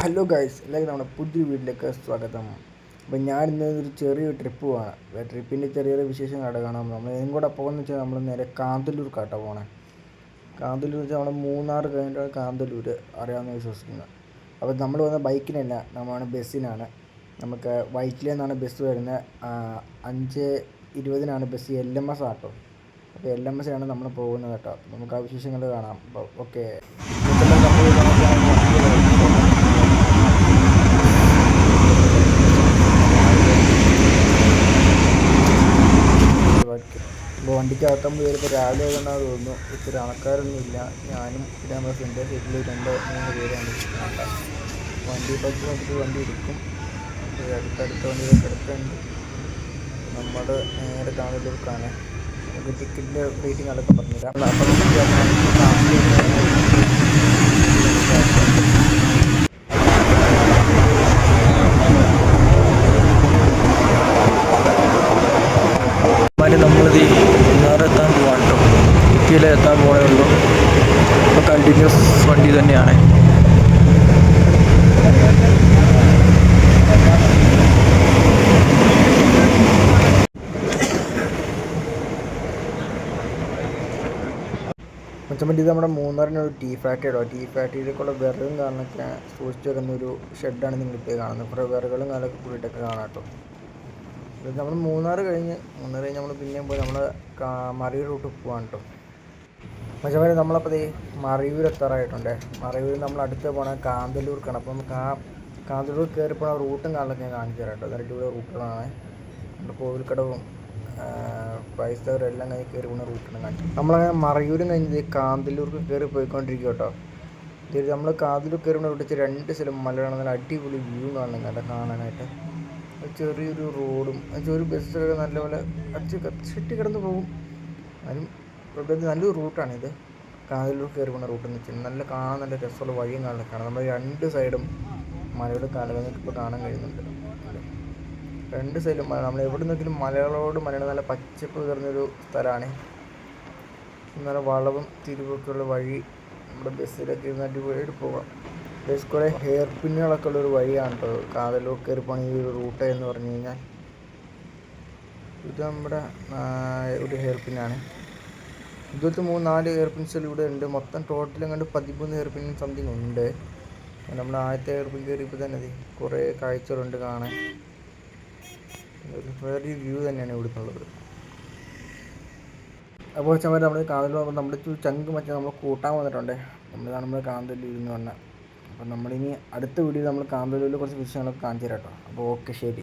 Hello guys, എല്ലാവർക്കും നമ്മുടെ പുതിയ വീട്ടിലേക്ക് സ്വാഗതം. അപ്പോൾ ഞാൻ ഇന്ന് ഒരു ചെറിയൊരു ട്രിപ്പ് പോവാണ്. ട്രിപ്പിൻ്റെ ചെറിയൊരു വിശേഷങ്ങളാണ് കാണാം. നമ്മൾ ഏതും കൂടെ പോകുന്നത് വെച്ചാൽ നമ്മൾ നേരെ കാന്തല്ലൂർ കാട്ട പോകണേ. കാന്തല്ലൂർ വെച്ചാൽ നമ്മുടെ മൂന്നാർ കഴിഞ്ഞിട്ട് കാന്തല്ലൂർ അറിയാമെന്ന് വിശ്വസിക്കുന്നത്. അപ്പോൾ നമ്മൾ വന്ന ബൈക്കിനല്ല, നമ്മളാണ് ബസ്സിനാണ്. നമുക്ക് വൈറ്റിലയിൽ നിന്നാണ് ബസ് വരുന്നത്. 5:20 ബസ്. LMS ആട്ടോ. അപ്പോൾ LMSലാണ് നമ്മൾ പോകുന്നത് കേട്ടോ. നമുക്ക് ആ വിശേഷങ്ങൾ കാണാം. അപ്പോൾ ഓക്കെ. അപ്പോൾ വണ്ടിക്കകത്തുമ്പോൾ കയറിയപ്പോൾ രാവിലെ ആയതുകൊണ്ടാണ് തോന്നുന്നു ഇത്തിരി ആൾക്കാരൊന്നുമില്ല. ഞാനും പിന്നെ നമ്മുടെ ഫ്രണ്ട് സൈഡിൽ 2-3 പേരാണ് വേണ്ട. വണ്ടി പറ്റി നോക്കിയിട്ട് വണ്ടി എടുക്കും. അടുത്തടുത്ത വണ്ടികളൊക്കെ എടുക്കുന്നുണ്ട്. നമ്മൾ നേരെ കാന്തല്ലൂർക്കാണ്. നമുക്ക് ടിക്കറ്റിൻ്റെ റേറ്റിംഗ് അതൊക്കെ പറഞ്ഞുതരാം. നമ്മളിത് മൂന്നാറെത്താൻ പോവാണ് കേട്ടോ. കുറ്റിയിലെത്താൻ പോകണേ ഉള്ളൂ. അപ്പോൾ കണ്ടിന്യൂസ് വണ്ടി തന്നെയാണ്. മച്ചമ്പറ്റി ഇത് നമ്മുടെ മൂന്നാറിനൊരു ടീ ഫാക്ടറിയോ. ടീ ഫാക്ടറിയിലേക്കുള്ള വിറകും കാരണമൊക്കെ സൂക്ഷിച്ച് വെക്കുന്നൊരു ഷെഡാണ് നിങ്ങളിപ്പോൾ കാണുന്നത്. കുറേ വിറകുകളും കാലൊക്കെ കൂടിയിട്ടൊക്കെ കാണാം കേട്ടോ. നമ്മൾ മൂന്നാർ കഴിഞ്ഞ് നമ്മൾ പിന്നെയും പോയി നമ്മൾ മറയൂർ റൂട്ട് പോകാൻ കേട്ടോ. മച്ചന്മാരെ നമ്മളപ്പോൾ മറയൂർ എത്താറായിട്ടുണ്ട്. മറയൂർ നമ്മൾ അടുത്ത് പോകണ കാന്തല്ലൂർക്കാണ്. അപ്പോൾ നമുക്ക് ആ കാന്തല്ലൂർ കയറി പോകണ റൂട്ടും കാലൊക്കെ ഞാൻ കാണിച്ചു തരാം കേട്ടോ. അത് അടിപൊളി റൂട്ടുകളാണ്. നമ്മുടെ കോവിൽക്കടവും പൈസവരും എല്ലാം കഴിഞ്ഞ് കയറി പോകുന്ന റൂട്ടാണ് കാണിച്ചത്. നമ്മളങ്ങനെ മറയൂരും കഴിഞ്ഞ് കാന്തല്ലൂർക്ക് കയറി പോയിക്കൊണ്ടിരിക്കും കേട്ടോ. ഇത് നമ്മൾ കാന്തല്ലൂർ കയറി പോകുന്ന റൂട്ട് 2 സ്ഥലം മലയാണ്. നല്ല അടിപൊളി വ്യൂ കാണണം കേട്ടോ കാണാനായിട്ട്. ചെറിയൊരു റോഡും ഒരു ബസ്സൊക്കെ നല്ലപോലെ ചുറ്റി കിടന്ന് പോകും. അതിനും നല്ലൊരു റൂട്ടാണിത്. കാന്തല്ലൂർ കയറി പോകുന്ന റൂട്ടെന്ന് വെച്ചാൽ നല്ല കാണാൻ നല്ല രസമുള്ള വഴിയും കാണാൻ. നമ്മൾ 2 സൈഡും മലയുടെ കാലങ്ങൾക്ക് ഇപ്പോൾ കാണാൻ കഴിയുന്നുണ്ട്. 2 സൈഡിലും മല. നമ്മൾ എവിടെ നിന്നെങ്കിലും മലകളോട് മലയുടെ നല്ല പച്ചപ്പ് കയറുന്നൊരു സ്ഥലമാണ്. നല്ല വളവും തിരിവൊക്കെയുള്ള വഴി. നമ്മുടെ ബസ്സിലൊക്കെ ഇരുന്ന് അടിപൊളിയായിട്ട് പോകാം. ബസ് കുറേ ഹെയർ പിന്നുകളൊക്കെ ഉള്ളൊരു വഴിയാണ് കേട്ടോ. കാന്തല്ലൂർ കയറി പോകണ ഈ ഒരു റൂട്ട് എന്ന് പറഞ്ഞു കഴിഞ്ഞാൽ ഇത് നമ്മുടെ ഒരു ഹെയർ പിന്നാണ്. ഇതുപോലത്തെ 3-4 ഹെയർ പിൻസുകൾ ഇവിടെ ഉണ്ട്. മൊത്തം ടോട്ടലും കണ്ട് 13 ഹെയർ പിന്നും സംതിങ് ഉണ്ട്. നമ്മുടെ ആദ്യത്തെ ഹെയർ പിൻ കയറിയപ്പോൾ തന്നെ കുറേ കാഴ്ചകളുണ്ട് കാണാൻ. വേറൊരു വ്യൂ തന്നെയാണ് ഇവിടെ ഉള്ളത്. അപ്പോൾ വെച്ചാൽ നമ്മൾ കാന്തല്ലൂർ പോകുമ്പോൾ നമ്മുടെ ചങ്ക് മച്ചാൻ നമ്മൾ കൂട്ടാൻ വന്നിട്ടുണ്ട്. നമ്മൾ കാന്തല്ലൂർ എന്ന് പറഞ്ഞാൽ. അപ്പോൾ നമ്മളിനി അടുത്ത വീഡിയോയിൽ നമ്മൾ കാന്തല്ലൂരിൽ കുറച്ച് വിഷയങ്ങളൊക്കെ കാണിച്ചു തരാം കേട്ടോ. അപ്പോൾ ഓക്കെ, ശരി.